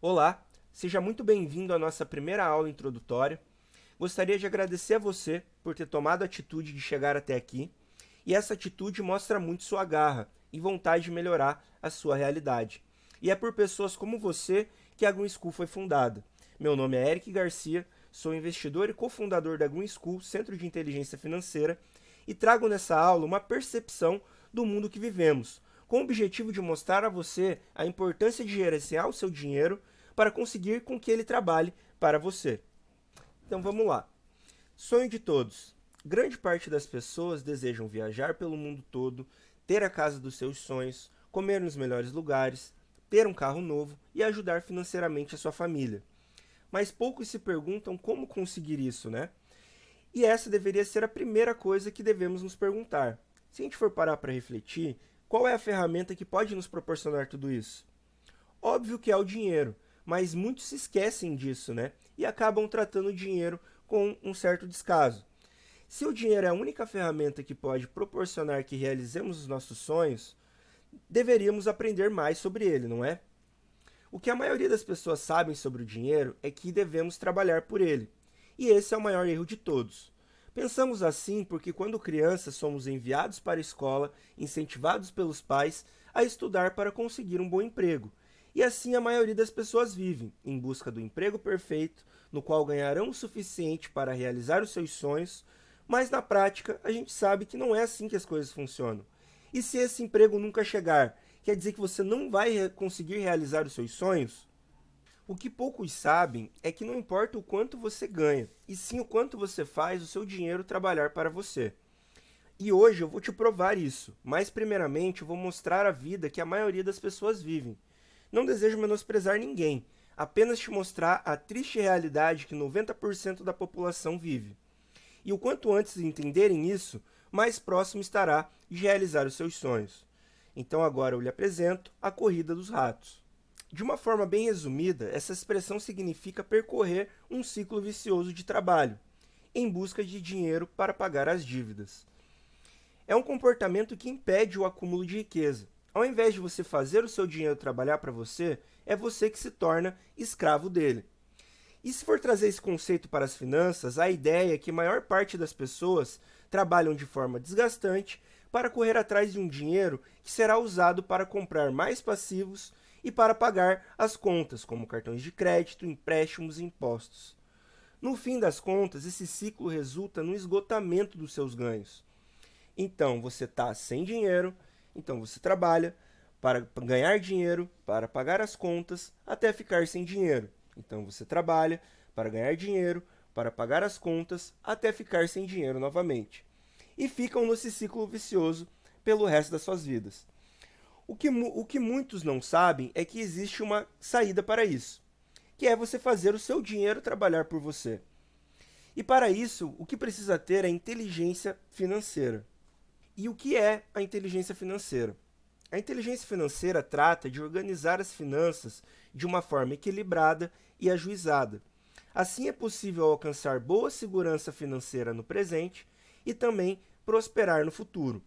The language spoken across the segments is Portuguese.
Olá, seja muito bem-vindo à nossa primeira aula introdutória. Gostaria de agradecer a você por ter tomado a atitude de chegar até aqui, e essa atitude mostra muito sua garra e vontade de melhorar a sua realidade. E é por pessoas como você que a Green School foi fundada. Meu nome é Eric Garcia, sou investidor e cofundador da Green School, Centro de Inteligência Financeira, e trago nessa aula uma percepção do mundo que vivemos, com o objetivo de mostrar a você a importância de gerenciar o seu dinheiro para conseguir com que ele trabalhe para você. Então vamos lá. Sonho de todos. Grande parte das pessoas desejam viajar pelo mundo todo, ter a casa dos seus sonhos, comer nos melhores lugares, ter um carro novo e ajudar financeiramente a sua família. Mas poucos se perguntam como conseguir isso, né? E essa deveria ser a primeira coisa que devemos nos perguntar. Se a gente for parar para refletir, qual é a ferramenta que pode nos proporcionar tudo isso? Óbvio que é o dinheiro, mas muitos se esquecem disso, né? E acabam tratando o dinheiro com um certo descaso. Se o dinheiro é a única ferramenta que pode proporcionar que realizemos os nossos sonhos, deveríamos aprender mais sobre ele, não é? O que a maioria das pessoas sabem sobre o dinheiro é que devemos trabalhar por ele. E esse é o maior erro de todos. Pensamos assim porque quando crianças somos enviados para a escola, incentivados pelos pais a estudar para conseguir um bom emprego. E assim a maioria das pessoas vivem, em busca do emprego perfeito, no qual ganharão o suficiente para realizar os seus sonhos, mas na prática a gente sabe que não é assim que as coisas funcionam. E se esse emprego nunca chegar, quer dizer que você não vai conseguir realizar os seus sonhos? O que poucos sabem é que não importa o quanto você ganha, e sim o quanto você faz o seu dinheiro trabalhar para você. E hoje eu vou te provar isso, mas primeiramente eu vou mostrar a vida que a maioria das pessoas vivem. Não desejo menosprezar ninguém, apenas te mostrar a triste realidade que 90% da população vive. E o quanto antes de entenderem isso, mais próximo estará de realizar os seus sonhos. Então agora eu lhe apresento a corrida dos ratos. De uma forma bem resumida, essa expressão significa percorrer um ciclo vicioso de trabalho, em busca de dinheiro para pagar as dívidas. É um comportamento que impede o acúmulo de riqueza. Ao invés de você fazer o seu dinheiro trabalhar para você, é você que se torna escravo dele. E se for trazer esse conceito para as finanças, a ideia é que a maior parte das pessoas trabalham de forma desgastante para correr atrás de um dinheiro que será usado para comprar mais passivos e para pagar as contas, como cartões de crédito, empréstimos e impostos. No fim das contas, esse ciclo resulta no esgotamento dos seus ganhos. Então, você está sem dinheiro, então você trabalha para ganhar dinheiro, para pagar as contas, até ficar sem dinheiro. Então, você trabalha para ganhar dinheiro, para pagar as contas, até ficar sem dinheiro novamente. E ficam nesse ciclo vicioso pelo resto das suas vidas. O que muitos não sabem é que existe uma saída para isso, que é você fazer o seu dinheiro trabalhar por você. E para isso, o que precisa ter é inteligência financeira. E o que é a inteligência financeira? A inteligência financeira trata de organizar as finanças de uma forma equilibrada e ajuizada. Assim é possível alcançar boa segurança financeira no presente e também prosperar no futuro.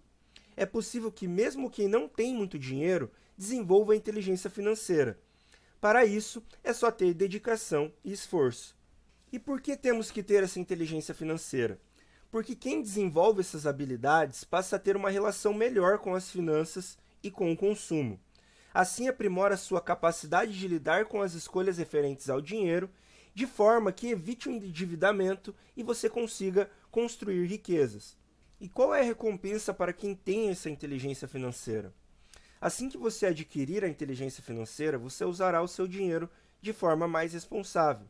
É possível que mesmo quem não tem muito dinheiro desenvolva a inteligência financeira. Para isso, é só ter dedicação e esforço. E por que temos que ter essa inteligência financeira? Porque quem desenvolve essas habilidades passa a ter uma relação melhor com as finanças e com o consumo. Assim aprimora sua capacidade de lidar com as escolhas referentes ao dinheiro, de forma que evite o endividamento e você consiga construir riquezas. E qual é a recompensa para quem tem essa inteligência financeira? Assim que você adquirir a inteligência financeira, você usará o seu dinheiro de forma mais responsável,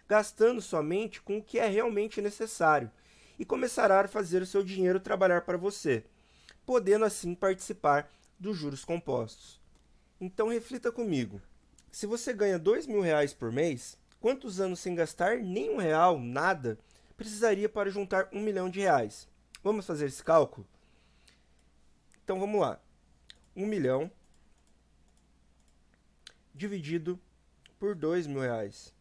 gastando somente com o que é realmente necessário, e começará a fazer o seu dinheiro trabalhar para você, podendo assim participar dos juros compostos. Então reflita comigo. Se você ganha R$ 2.000 por mês, quantos anos sem gastar nenhum real, nada, precisaria para juntar R$ 1.000.000? Vamos fazer esse cálculo? Então vamos lá. 1.000.000 dividido por R$ 2.000.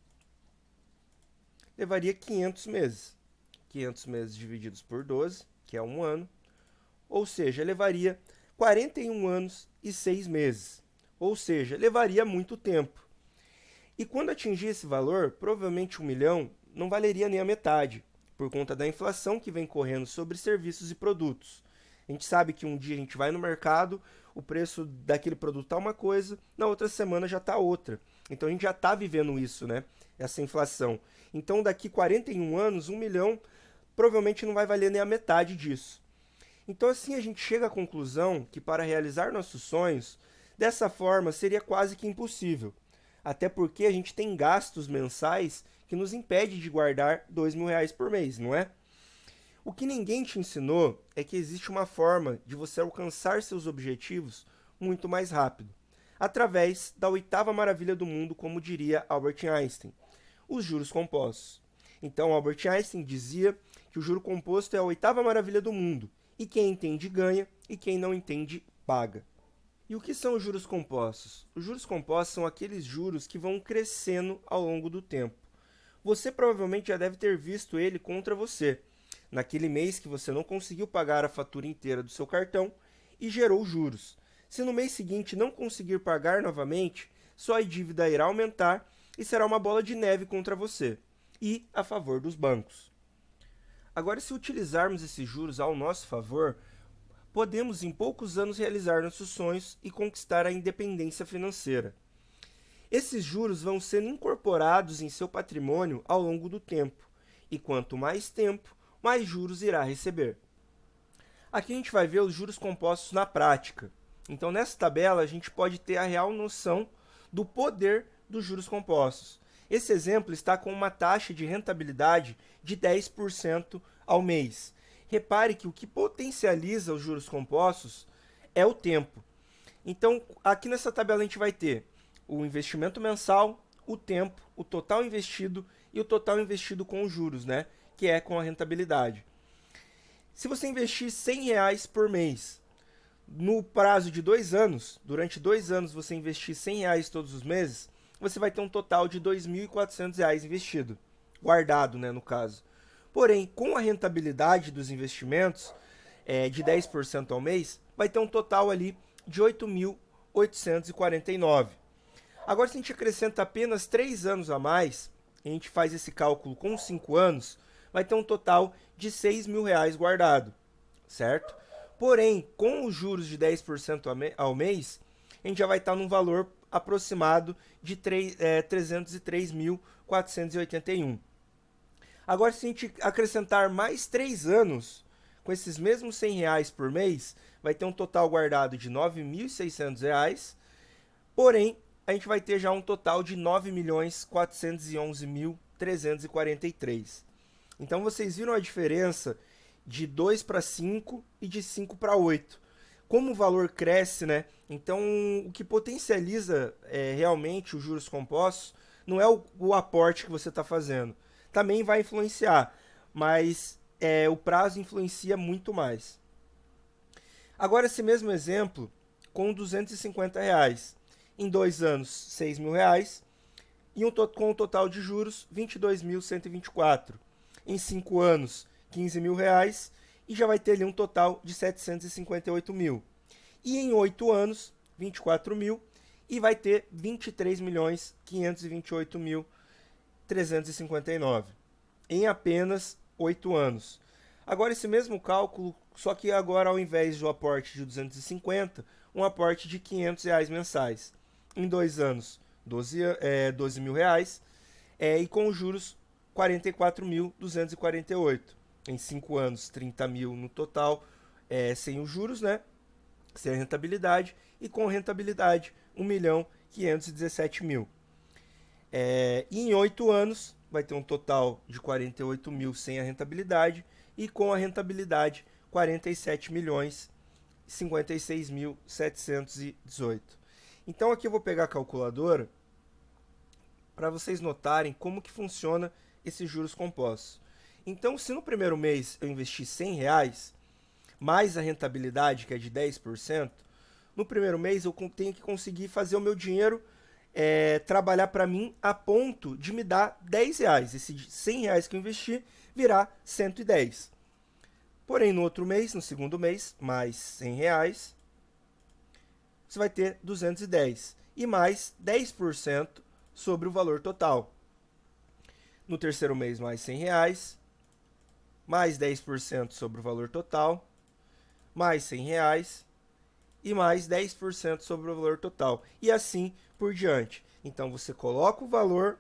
Levaria 500 meses. 500 meses divididos por 12, que é um ano. Ou seja, levaria 41 anos e 6 meses. Ou seja, levaria muito tempo. E quando atingir esse valor, provavelmente 1 milhão não valeria nem a metade, por conta da inflação que vem correndo sobre serviços e produtos. A gente sabe que um dia a gente vai no mercado, o preço daquele produto está uma coisa, na outra semana já está outra. Então a gente já está vivendo isso, né? Essa inflação. Então daqui 41 anos, 1 milhão provavelmente não vai valer nem a metade disso. Então assim a gente chega à conclusão que para realizar nossos sonhos, dessa forma seria quase que impossível. Até porque a gente tem gastos mensais que nos impede de guardar R$ 2.000 por mês, não é? O que ninguém te ensinou é que existe uma forma de você alcançar seus objetivos muito mais rápido, através da oitava maravilha do mundo, como diria Albert Einstein, os juros compostos. Então, Albert Einstein dizia que o juro composto é a oitava maravilha do mundo, e quem entende ganha, e quem não entende paga. E o que são os juros compostos? Os juros compostos são aqueles juros que vão crescendo ao longo do tempo. Você provavelmente já deve ter visto ele contra você, naquele mês que você não conseguiu pagar a fatura inteira do seu cartão e gerou juros. Se no mês seguinte não conseguir pagar novamente, sua dívida irá aumentar e será uma bola de neve contra você e a favor dos bancos. Agora, se utilizarmos esses juros ao nosso favor, podemos em poucos anos realizar nossos sonhos e conquistar a independência financeira. Esses juros vão sendo incorporados em seu patrimônio ao longo do tempo, e quanto mais tempo, mais juros irá receber. Aqui a gente vai ver os juros compostos na prática. Então, nessa tabela, a gente pode ter a real noção do poder dos juros compostos. Esse exemplo está com uma taxa de rentabilidade de 10% ao mês. Repare que o que potencializa os juros compostos é o tempo. Então, aqui nessa tabela a gente vai ter o investimento mensal, o tempo, o total investido e o total investido com os juros, né? Que é com a rentabilidade. Se você investir R$ 100 por mês, no prazo de 2 anos, durante 2 anos você investir R$ 100 todos os meses, você vai ter um total de R$ 2.400 investido, guardado, né, no caso. Porém, com a rentabilidade dos investimentos de 10% ao mês, vai ter um total ali de 8.849. Agora, se a gente acrescenta apenas 3 anos a mais, a gente faz esse cálculo com 5 anos, vai ter um total de R$ 6.000 guardado, certo? Porém, com os juros de 10% ao mês, a gente já vai estar num valor aproximado de 303.481. Agora, se a gente acrescentar mais 3 anos, com esses mesmos R$ 100 por mês, vai ter um total guardado de R$ 9.600, porém, a gente vai ter já um total de R$ 9.411.343. Então, vocês viram a diferença de 2 para 5 e de 5 para 8. Como o valor cresce, né? Então, o que potencializa realmente os juros compostos não é o aporte que você está fazendo. Também vai influenciar, mas o prazo influencia muito mais. Agora, esse mesmo exemplo, com R$ 250. Em 2 anos, R$ 6.000. E com um total de juros, R$ 22.124. Em 5 anos, R$ 15.000. E já vai ter ali um total de R$ 758.000. E em 8 anos, R$ 24.000. E vai ter R$ 23.528.359. Em apenas 8 anos. Agora, esse mesmo cálculo, só que agora, ao invés do aporte de 250, um aporte de R$ 500 mensais. Em 2 anos, R$ 12.000. E com juros, R$ 44.248. Em 5 anos, R$ 30.000 no total, sem os juros, né? Sem a rentabilidade. E com rentabilidade, R$ 1.517.000. E em 8 anos, vai ter um total de 48.000 sem a rentabilidade. E com a rentabilidade, 47.056.718. Então aqui eu vou pegar a calculadora para vocês notarem como que funciona esses juros compostos. Então, se no primeiro mês eu investir R$ 100, mais a rentabilidade, que é de 10%, no primeiro mês eu tenho que conseguir fazer o meu dinheiro trabalhar para mim a ponto de me dar R$ 10. Esse R$ 100 que eu investi virá 110. Porém, no outro mês, no segundo mês, mais R$ 100, você vai ter 210. E mais 10% sobre o valor total. No terceiro mês, mais R$ 100, mais 10% sobre o valor total, mais R$ 100 e mais 10% sobre o valor total. E assim por diante. Então, você coloca o valor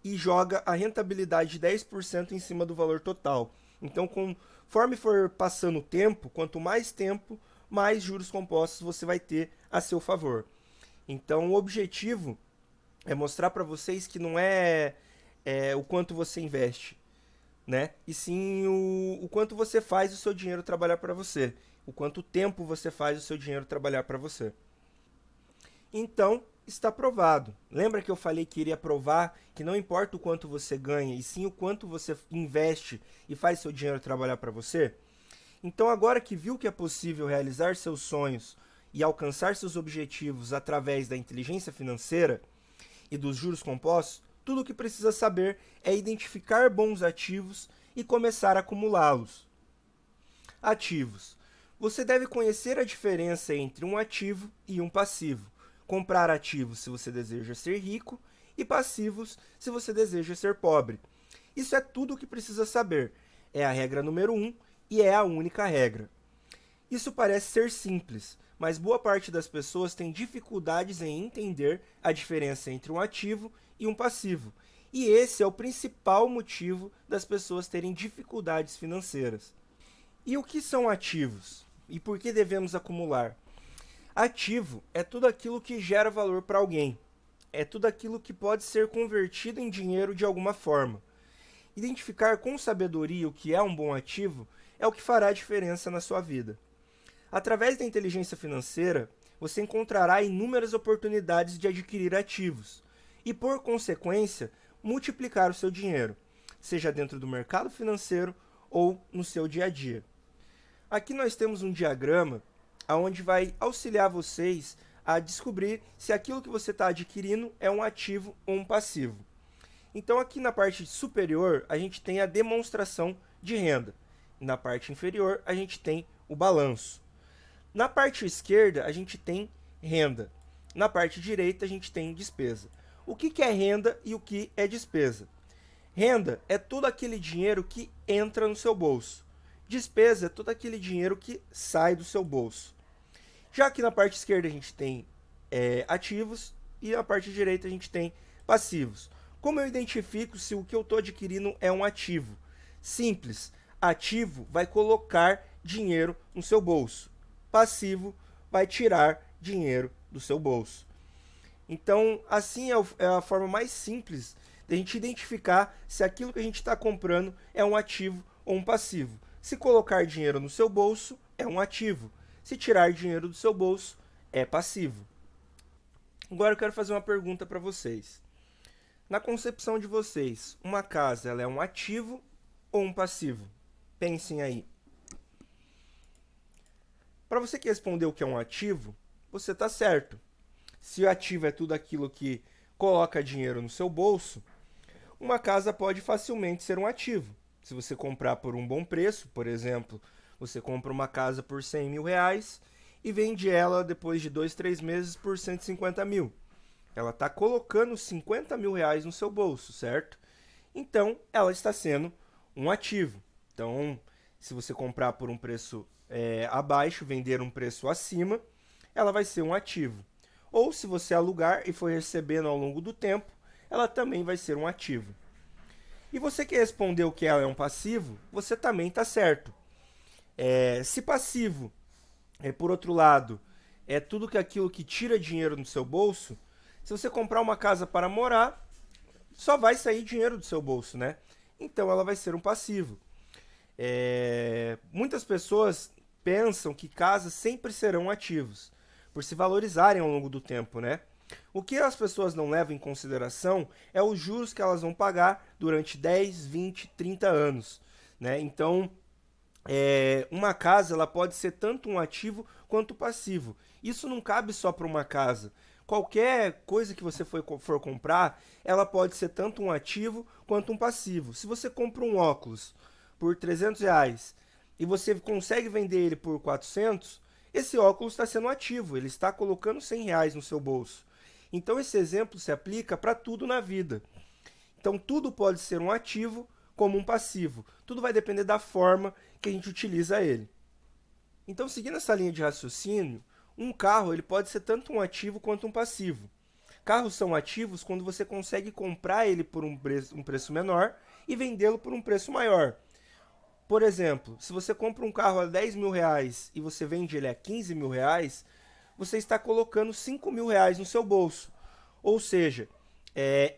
e joga a rentabilidade de 10% em cima do valor total. Então, conforme for passando o tempo, quanto mais tempo, mais juros compostos você vai ter a seu favor. Então, o objetivo é mostrar para vocês que não é o quanto você investe, né? E sim o quanto você faz o seu dinheiro trabalhar para você, o quanto tempo você faz o seu dinheiro trabalhar para você. Então, está provado. Lembra que eu falei que iria provar que não importa o quanto você ganha, e sim o quanto você investe e faz seu dinheiro trabalhar para você? Então, agora que viu que é possível realizar seus sonhos e alcançar seus objetivos através da inteligência financeira e dos juros compostos, tudo o que precisa saber é identificar bons ativos e começar a acumulá-los. Ativos. Você deve conhecer a diferença entre um ativo e um passivo. Comprar ativos se você deseja ser rico e passivos se você deseja ser pobre. Isso é tudo o que precisa saber. É a regra número 1 e é a única regra. Isso parece ser simples, mas boa parte das pessoas tem dificuldades em entender a diferença entre um ativo e um passivo. E esse é o principal motivo das pessoas terem dificuldades financeiras. E o que são ativos? E por que devemos acumular? Ativo é tudo aquilo que gera valor para alguém. É tudo aquilo que pode ser convertido em dinheiro de alguma forma. Identificar com sabedoria o que é um bom ativo é o que fará a diferença na sua vida. Através da inteligência financeira, você encontrará inúmeras oportunidades de adquirir ativos e, por consequência, multiplicar o seu dinheiro, seja dentro do mercado financeiro ou no seu dia a dia. Aqui nós temos um diagrama onde vai auxiliar vocês a descobrir se aquilo que você está adquirindo é um ativo ou um passivo. Então, aqui na parte superior, a gente tem a demonstração de renda. E na parte inferior, a gente tem o balanço. Na parte esquerda, a gente tem renda. Na parte direita, a gente tem despesa. O que é renda e o que é despesa? Renda é todo aquele dinheiro que entra no seu bolso. Despesa é todo aquele dinheiro que sai do seu bolso. Já que na parte esquerda a gente tem ativos e na parte direita a gente tem passivos. Como eu identifico se o que eu estou adquirindo é um ativo? Simples. Ativo vai colocar dinheiro no seu bolso. Passivo vai tirar dinheiro do seu bolso. Então, assim é a forma mais simples de a gente identificar se aquilo que a gente está comprando é um ativo ou um passivo. Se colocar dinheiro no seu bolso, é um ativo. Se tirar dinheiro do seu bolso, é passivo. Agora eu quero fazer uma pergunta para vocês. Na concepção de vocês, uma casa ela é um ativo ou um passivo? Pensem aí. Para você que respondeu que é um ativo, você está certo. Se o ativo é tudo aquilo que coloca dinheiro no seu bolso, uma casa pode facilmente ser um ativo. Se você comprar por um bom preço, por exemplo, você compra uma casa por R$100 mil e vende ela depois de 2, 3 meses por R$150 mil. Ela está colocando R$50 mil no seu bolso, certo? Então, ela está sendo um ativo. Então, se você comprar por um preço abaixo, vender um preço acima, ela vai ser um ativo. Ou se você alugar e for recebendo ao longo do tempo, ela também vai ser um ativo. E você que respondeu que ela é um passivo, você também está certo. Se passivo, por outro lado, é tudo aquilo que tira dinheiro do seu bolso, se você comprar uma casa para morar, só vai sair dinheiro do seu bolso, né? Então ela vai ser um passivo. Muitas pessoas pensam que casas sempre serão ativos, por se valorizarem ao longo do tempo, né? O que as pessoas não levam em consideração é os juros que elas vão pagar durante 10, 20, 30 anos, né? Então, uma casa ela pode ser tanto um ativo quanto passivo. Isso não cabe só para uma casa. Qualquer coisa que você for comprar, ela pode ser tanto um ativo quanto um passivo. Se você compra um óculos por R$300 e você consegue vender ele por 400, esse óculos está sendo ativo, ele está colocando R$100 no seu bolso. Então esse exemplo se aplica para tudo na vida. Então tudo pode ser um ativo como um passivo. Tudo vai depender da forma que a gente utiliza ele. Então, seguindo essa linha de raciocínio, um carro ele pode ser tanto um ativo quanto um passivo. Carros são ativos quando você consegue comprar ele por um preço menor e vendê-lo por um preço maior. Por exemplo, se você compra um carro a 10 mil reais e você vende ele a 15 mil reais, você está colocando 5 mil reais no seu bolso. Ou seja,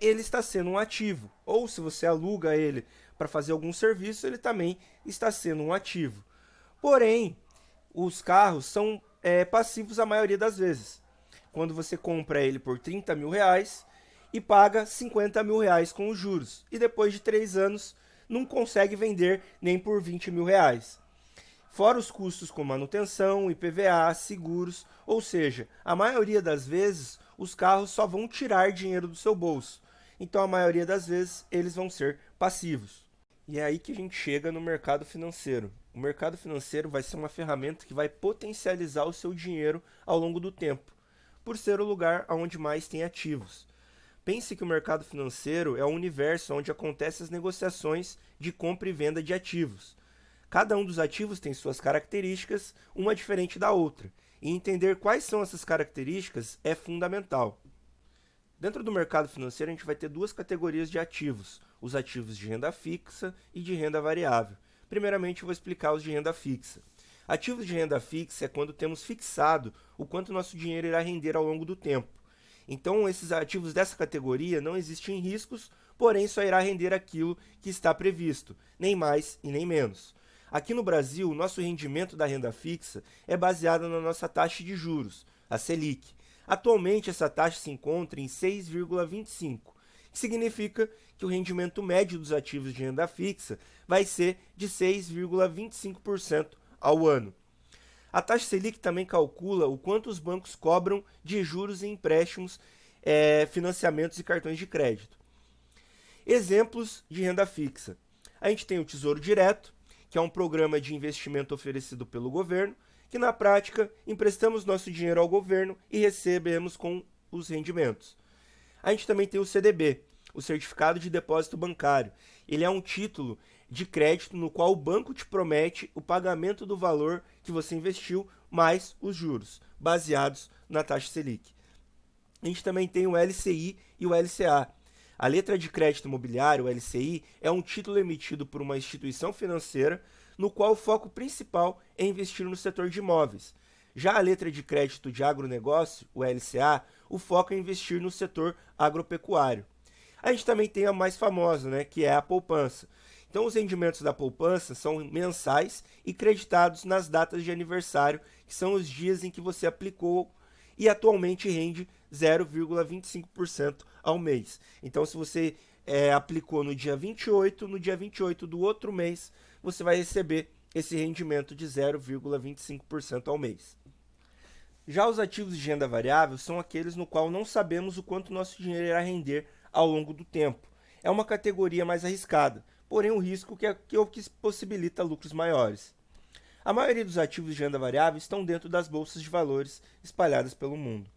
ele está sendo um ativo. Ou se você aluga ele para fazer algum serviço, ele também está sendo um ativo. Porém, os carros são passivos a maioria das vezes. Quando você compra ele por 30 mil reais e paga 50 mil reais com os juros. E depois de 3 anos, não consegue vender nem por 20 mil reais. Fora os custos com manutenção, IPVA, seguros, ou seja, a maioria das vezes os carros só vão tirar dinheiro do seu bolso. Então a maioria das vezes eles vão ser passivos. E é aí que a gente chega no mercado financeiro. O mercado financeiro vai ser uma ferramenta que vai potencializar o seu dinheiro ao longo do tempo, por ser o lugar onde mais tem ativos. Pense que o mercado financeiro é o universo onde acontecem as negociações de compra e venda de ativos. Cada um dos ativos tem suas características, uma diferente da outra, e entender quais são essas características é fundamental. Dentro do mercado financeiro, a gente vai ter duas categorias de ativos, os ativos de renda fixa e de renda variável. Primeiramente, eu vou explicar os de renda fixa. Ativos de renda fixa é quando temos fixado o quanto nosso dinheiro irá render ao longo do tempo. Então, esses ativos dessa categoria não existem riscos, porém só irá render aquilo que está previsto, nem mais e nem menos. Aqui no Brasil, o nosso rendimento da renda fixa é baseado na nossa taxa de juros, a Selic. Atualmente, essa taxa se encontra em 6,25%, que significa que o rendimento médio dos ativos de renda fixa vai ser de 6,25% ao ano. A taxa Selic também calcula o quanto os bancos cobram de juros em empréstimos, financiamentos e cartões de crédito. Exemplos de renda fixa. A gente tem o Tesouro Direto, que é um programa de investimento oferecido pelo governo, que na prática emprestamos nosso dinheiro ao governo e recebemos com os rendimentos. A gente também tem o CDB, o Certificado de Depósito Bancário. Ele é um título de crédito no qual o banco te promete o pagamento do valor que você investiu mais os juros, baseados na taxa Selic. A gente também tem o LCI e o LCA. A letra de crédito imobiliário, o LCI, é um título emitido por uma instituição financeira no qual o foco principal é investir no setor de imóveis. Já a letra de crédito de agronegócio, o LCA, o foco é investir no setor agropecuário. A gente também tem a mais famosa, né, que é a poupança. Então, os rendimentos da poupança são mensais e creditados nas datas de aniversário, que são os dias em que você aplicou, e atualmente rende 0,25% ao mês. Então, se você aplicou no dia 28, no dia 28 do outro mês, você vai receber esse rendimento de 0,25% ao mês. Já os ativos de renda variável são aqueles no qual não sabemos o quanto nosso dinheiro irá render ao longo do tempo. É uma categoria mais arriscada, porém um risco que possibilita lucros maiores. A maioria dos ativos de renda variável estão dentro das bolsas de valores espalhadas pelo mundo.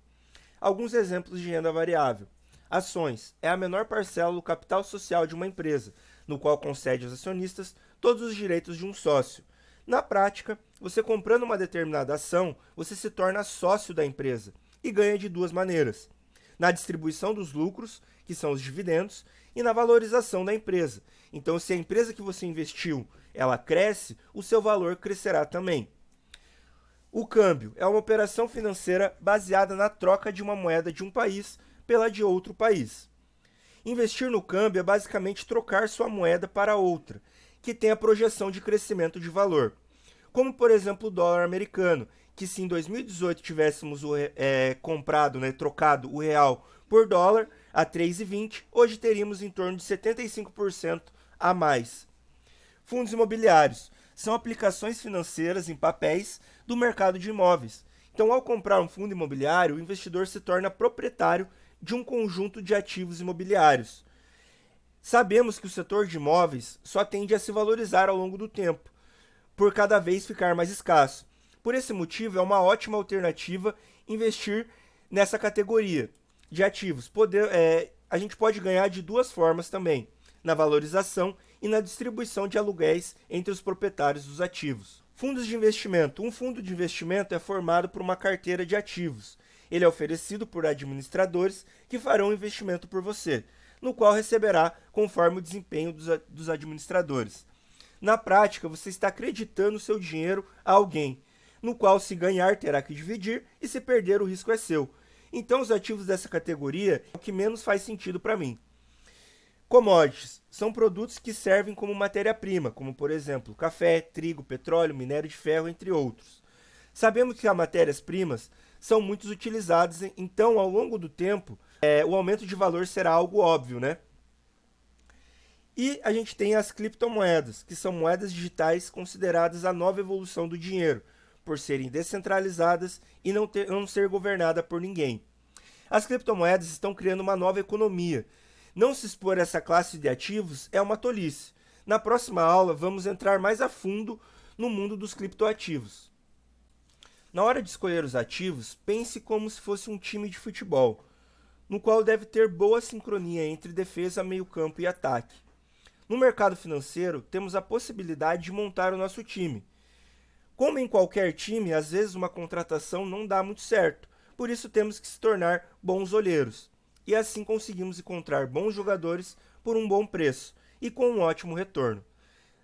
Alguns exemplos de renda variável. Ações é a menor parcela do capital social de uma empresa, no qual concede aos acionistas todos os direitos de um sócio. Na prática, você comprando uma determinada ação, você se torna sócio da empresa e ganha de duas maneiras: na distribuição dos lucros, que são os dividendos, e na valorização da empresa. Então, se a empresa que você investiu, ela cresce, o seu valor crescerá também. O câmbio é uma operação financeira baseada na troca de uma moeda de um país pela de outro país. Investir no câmbio é basicamente trocar sua moeda para outra, que tem a projeção de crescimento de valor. Como, por exemplo, o dólar americano, que se em 2018 tivéssemos trocado o real por dólar a 3,20, hoje teríamos em torno de 75% a mais. Fundos imobiliários são aplicações financeiras em papéis do mercado de imóveis. Então, ao comprar um fundo imobiliário, o investidor se torna proprietário de um conjunto de ativos imobiliários. Sabemos que o setor de imóveis só tende a se valorizar ao longo do tempo, por cada vez ficar mais escasso. Por esse motivo, é uma ótima alternativa investir nessa categoria. de ativos. A gente pode ganhar de duas formas também, na valorização e na distribuição de aluguéis entre os proprietários dos ativos. Fundos de investimento. Um fundo de investimento é formado por uma carteira de ativos. Ele é oferecido por administradores que farão o investimento por você, no qual receberá conforme o desempenho dos administradores. Na prática, você está acreditando seu dinheiro a alguém, no qual, se ganhar, terá que dividir e, se perder, o risco é seu. Então, os ativos dessa categoria é o que menos faz sentido para mim. Commodities são produtos que servem como matéria-prima, como, por exemplo, café, trigo, petróleo, minério de ferro, entre outros. Sabemos que as matérias-primas são muito utilizadas, então, ao longo do tempo, o aumento de valor será algo óbvio, né? E a gente tem as criptomoedas, que são moedas digitais consideradas a nova evolução do dinheiro, por serem descentralizadas e não ser governada por ninguém. As criptomoedas estão criando uma nova economia. Não se expor a essa classe de ativos é uma tolice. Na próxima aula, vamos entrar mais a fundo no mundo dos criptoativos. Na hora de escolher os ativos, pense como se fosse um time de futebol, no qual deve ter boa sincronia entre defesa, meio-campo e ataque. No mercado financeiro, temos a possibilidade de montar o nosso time. Como em qualquer time, às vezes uma contratação não dá muito certo, por isso temos que se tornar bons olheiros. E assim conseguimos encontrar bons jogadores por um bom preço e com um ótimo retorno.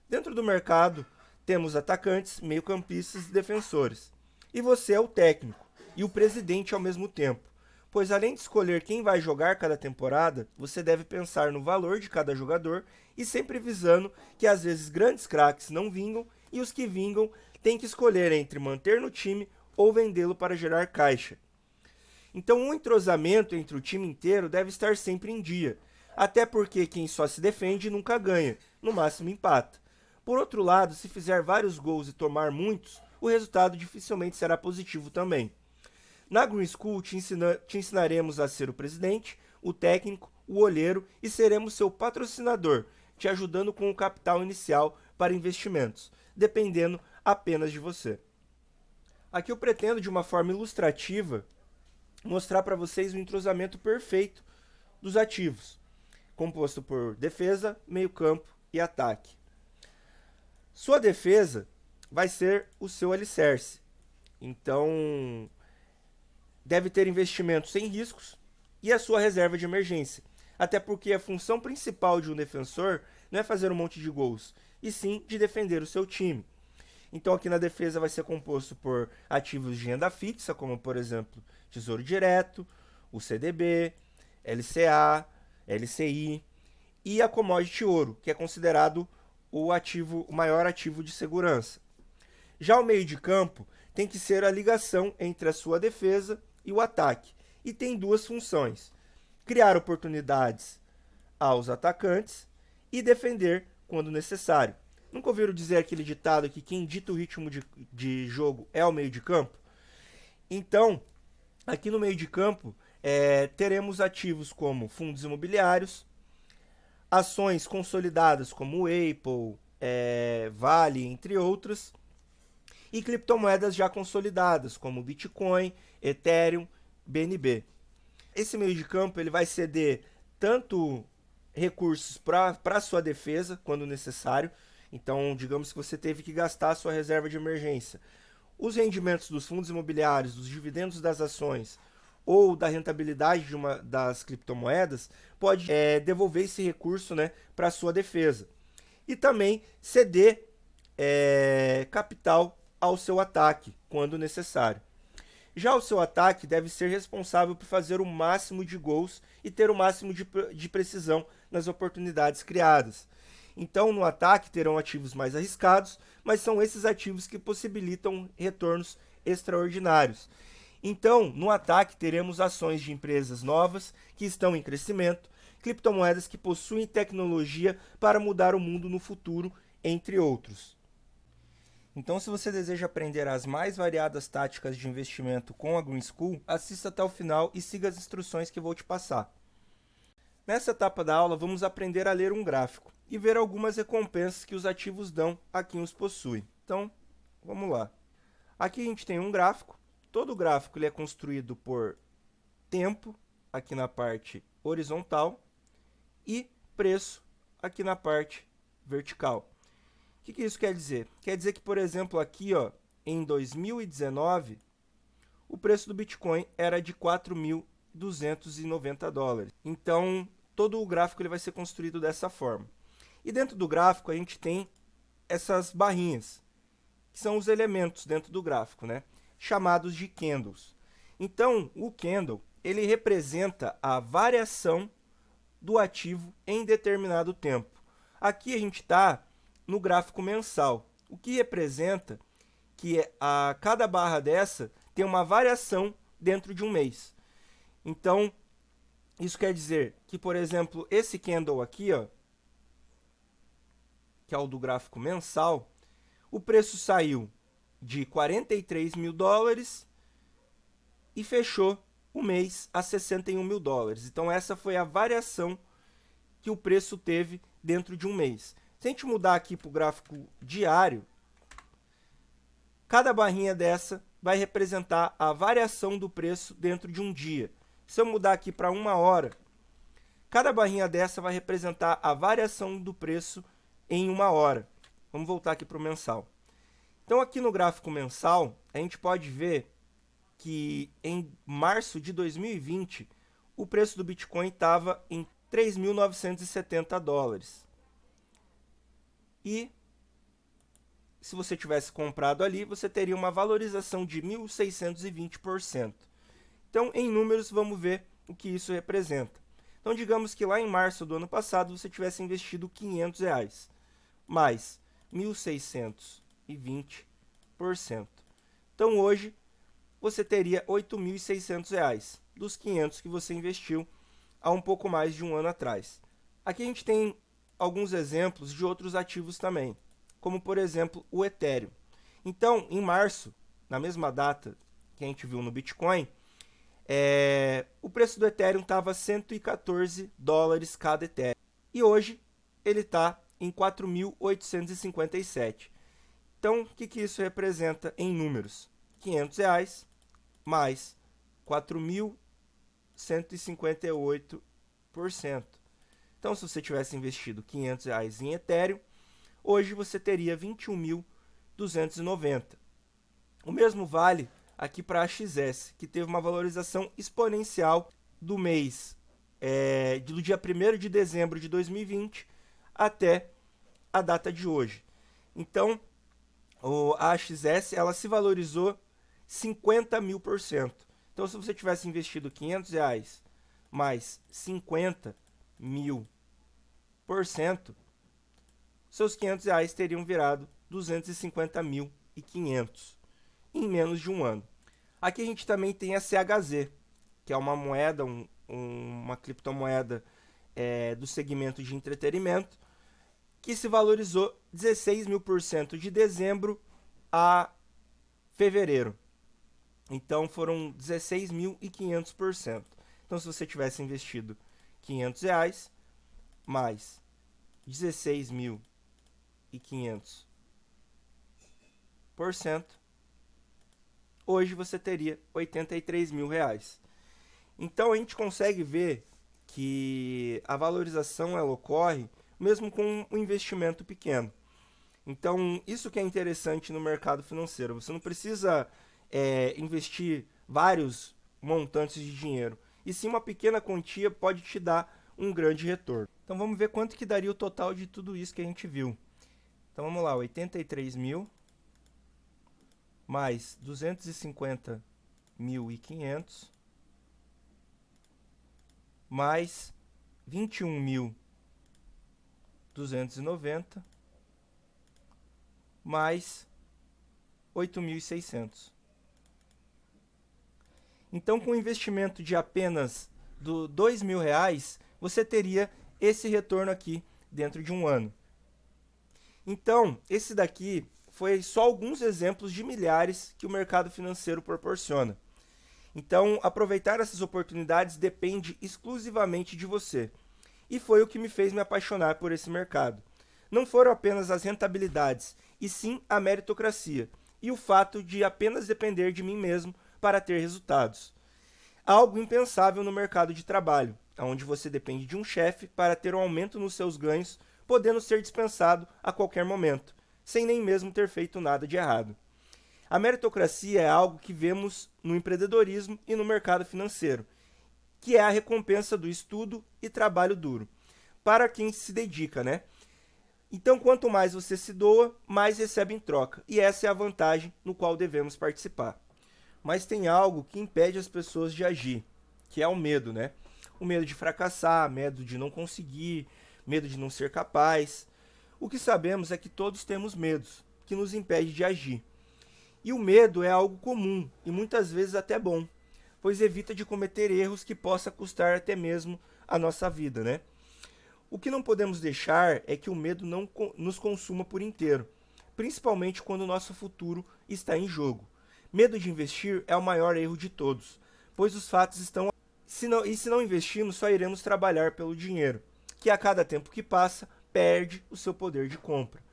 Dentro do mercado, temos atacantes, meio-campistas e defensores. E você é o técnico e o presidente ao mesmo tempo, pois além de escolher quem vai jogar cada temporada, você deve pensar no valor de cada jogador e sempre visando que às vezes grandes craques não vingam e os que vingam têm que escolher entre manter no time ou vendê-lo para gerar caixa. Então, um entrosamento entre o time inteiro deve estar sempre em dia, até porque quem só se defende nunca ganha, no máximo empata. Por outro lado, se fizer vários gols e tomar muitos, o resultado dificilmente será positivo também. Na Green School te ensinaremos a ser o presidente, o técnico, o olheiro e seremos seu patrocinador, te ajudando com o capital inicial para investimentos, dependendo apenas de você. Aqui eu pretendo, de uma forma ilustrativa, mostrar para vocês o entrosamento perfeito dos ativos, composto por defesa, meio-campo e ataque. Sua defesa vai ser o seu alicerce, então deve ter investimentos sem riscos e a sua reserva de emergência, até porque a função principal de um defensor não é fazer um monte de gols, e sim de defender o seu time. Então aqui na defesa vai ser composto por ativos de renda fixa, como por exemplo Tesouro Direto, o CDB, LCA, LCI e a commodity ouro, que é considerado o maior ativo de segurança. Já o meio de campo tem que ser a ligação entre a sua defesa e o ataque, e tem duas funções: criar oportunidades aos atacantes e defender quando necessário. Nunca ouviram dizer aquele ditado que quem dita o ritmo de jogo é o meio de campo? Então, aqui no meio de campo, teremos ativos como fundos imobiliários, ações consolidadas como Apple, Vale, entre outras, e criptomoedas já consolidadas como Bitcoin, Ethereum, BNB. Esse meio de campo ele vai ceder tanto recursos para a sua defesa, quando necessário. Então, digamos que você teve que gastar a sua reserva de emergência. Os rendimentos dos fundos imobiliários, dos dividendos das ações ou da rentabilidade das criptomoedas pode devolver esse recurso, né, para a sua defesa. E também ceder capital ao seu ataque, quando necessário. Já o seu ataque deve ser responsável por fazer o máximo de gols e ter o máximo de precisão nas oportunidades criadas. Então, no ataque terão ativos mais arriscados, mas são esses ativos que possibilitam retornos extraordinários. Então, no ataque teremos ações de empresas novas que estão em crescimento, criptomoedas que possuem tecnologia para mudar o mundo no futuro, entre outros. Então, se você deseja aprender as mais variadas táticas de investimento com a Green School, assista até o final e siga as instruções que vou te passar. Nessa etapa da aula, vamos aprender a ler um gráfico e ver algumas recompensas que os ativos dão a quem os possui. Então, vamos lá. Aqui a gente tem um gráfico. Todo gráfico ele é construído por tempo aqui na parte horizontal e preço aqui na parte vertical. O que isso quer dizer? Quer dizer que, por exemplo, aqui ó, em 2019, o preço do Bitcoin era de 4.290 dólares. Então, todo o gráfico ele vai ser construído dessa forma. E dentro do gráfico a gente tem essas barrinhas, que são os elementos dentro do gráfico, né? Chamados de candles. Então, o candle ele representa a variação do ativo em determinado tempo. Aqui a gente está no gráfico mensal, o que representa que a cada barra dessa tem uma variação dentro de um mês. Então, isso quer dizer que, por exemplo, esse candle aqui, ó, que é o do gráfico mensal, o preço saiu de 43 mil dólares e fechou o mês a 61 mil dólares. Então, essa foi a variação que o preço teve dentro de um mês. Se a gente mudar aqui para o gráfico diário, cada barrinha dessa vai representar a variação do preço dentro de um dia. Se eu mudar aqui para 1 hora, cada barrinha dessa vai representar a variação do preço em 1 hora. Vamos voltar aqui para o mensal. Então, aqui no gráfico mensal, a gente pode ver que em março de 2020, o preço do Bitcoin estava em 3.970 dólares. E se você tivesse comprado ali, você teria uma valorização de 1.620%. Então, em números, vamos ver o que isso representa. Então, digamos que lá em março do ano passado, você tivesse investido R$500, mais 1.620%. Então, hoje, você teria R$8.600 dos 500 que você investiu há um pouco mais de um ano atrás. Aqui a gente tem alguns exemplos de outros ativos também, como por exemplo o Ethereum. Então, em março, na mesma data que a gente viu no Bitcoin, o preço do Ethereum estava 114 dólares cada Ethereum. E hoje ele está em 4.857. Então, o que isso representa em números? R$500 mais 4.158%. Então, se você tivesse investido R$500 em Ethereum, hoje você teria 21.290. O mesmo vale aqui para a XS, que teve uma valorização exponencial do mês, do dia 1º de dezembro de 2020 até a data de hoje. Então, a XS ela se valorizou 50.000%. Então, se você tivesse investido R$500 mais 50.000%, seus R$500 teriam virado 250.500 em menos de um ano. Aqui a gente também tem a CHZ, que é uma moeda, uma criptomoeda do segmento de entretenimento, que se valorizou 16.000% de dezembro a fevereiro. Então foram 16.500%. Então, se você tivesse investido R$500 mais 16.500%, hoje você teria R$83.000. Então, a gente consegue ver que a valorização ela ocorre mesmo com um investimento pequeno. Então, isso que é interessante no mercado financeiro. Você não precisa investir vários montantes de dinheiro, e sim uma pequena quantia pode te dar um grande retorno. Então, vamos ver quanto que daria o total de tudo isso que a gente viu. Então, vamos lá, 83.000 mais 250.500 mais 21.290 mais 8.600. Então, com um investimento de apenas R$2.000, você teria esse retorno aqui dentro de um ano. Então, esse daqui foi só alguns exemplos de milhares que o mercado financeiro proporciona. Então, aproveitar essas oportunidades depende exclusivamente de você. E foi o que me fez me apaixonar por esse mercado. Não foram apenas as rentabilidades, e sim a meritocracia, e o fato de apenas depender de mim mesmo para ter resultados. algo impensável no mercado de trabalho, onde você depende de um chefe para ter um aumento nos seus ganhos, podendo ser dispensado a qualquer momento, sem nem mesmo ter feito nada de errado. A meritocracia é algo que vemos no empreendedorismo e no mercado financeiro, que é a recompensa do estudo e trabalho duro, para quem se dedica, né? Então, quanto mais você se doa, mais recebe em troca, e essa é a vantagem no qual devemos participar. Mas tem algo que impede as pessoas de agir, que é o medo, né? O medo de fracassar, medo de não conseguir, medo de não ser capaz. O que sabemos é que todos temos medos, que nos impede de agir. E o medo é algo comum e muitas vezes até bom, pois evita de cometer erros que possa custar até mesmo a nossa vida, né? O que não podemos deixar é que o medo não nos consuma por inteiro, principalmente quando o nosso futuro está em jogo. Medo de investir é o maior erro de todos, pois os fatos estão... Se não investirmos, só iremos trabalhar pelo dinheiro, que a cada tempo que passa, perde o seu poder de compra.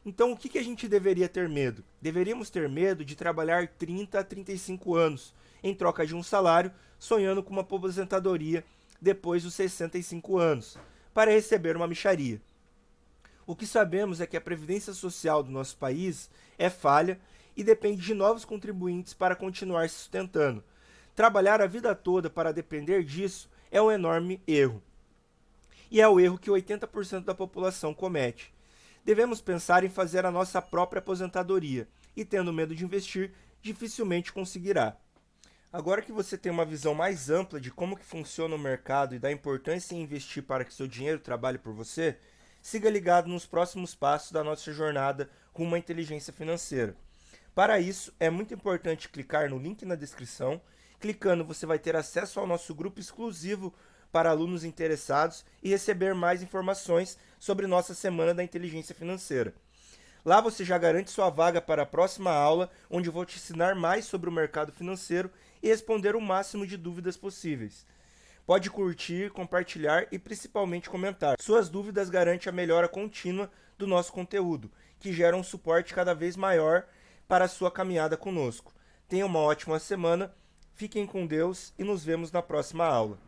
Então, o que a gente deveria ter medo? Deveríamos ter medo de trabalhar 30 a 35 anos, em troca de um salário, sonhando com uma aposentadoria depois dos 65 anos, para receber uma mixaria. O que sabemos é que a previdência social do nosso país é falha e depende de novos contribuintes para continuar se sustentando. Trabalhar a vida toda para depender disso é um enorme erro. E é o erro que 80% da população comete. Devemos pensar em fazer a nossa própria aposentadoria e, tendo medo de investir, dificilmente conseguirá. Agora que você tem uma visão mais ampla de como que funciona o mercado e da importância em investir para que seu dinheiro trabalhe por você, siga ligado nos próximos passos da nossa jornada rumo à inteligência financeira. Para isso, é muito importante clicar no link na descrição. Clicando, você vai ter acesso ao nosso grupo exclusivo para alunos interessados e receber mais informações sobre nossa Semana da Inteligência Financeira. Lá você já garante sua vaga para a próxima aula, onde eu vou te ensinar mais sobre o mercado financeiro e responder o máximo de dúvidas possíveis. Pode curtir, compartilhar e principalmente comentar. Suas dúvidas garantem a melhora contínua do nosso conteúdo, que gera um suporte cada vez maior para a sua caminhada conosco. Tenha uma ótima semana, fiquem com Deus e nos vemos na próxima aula.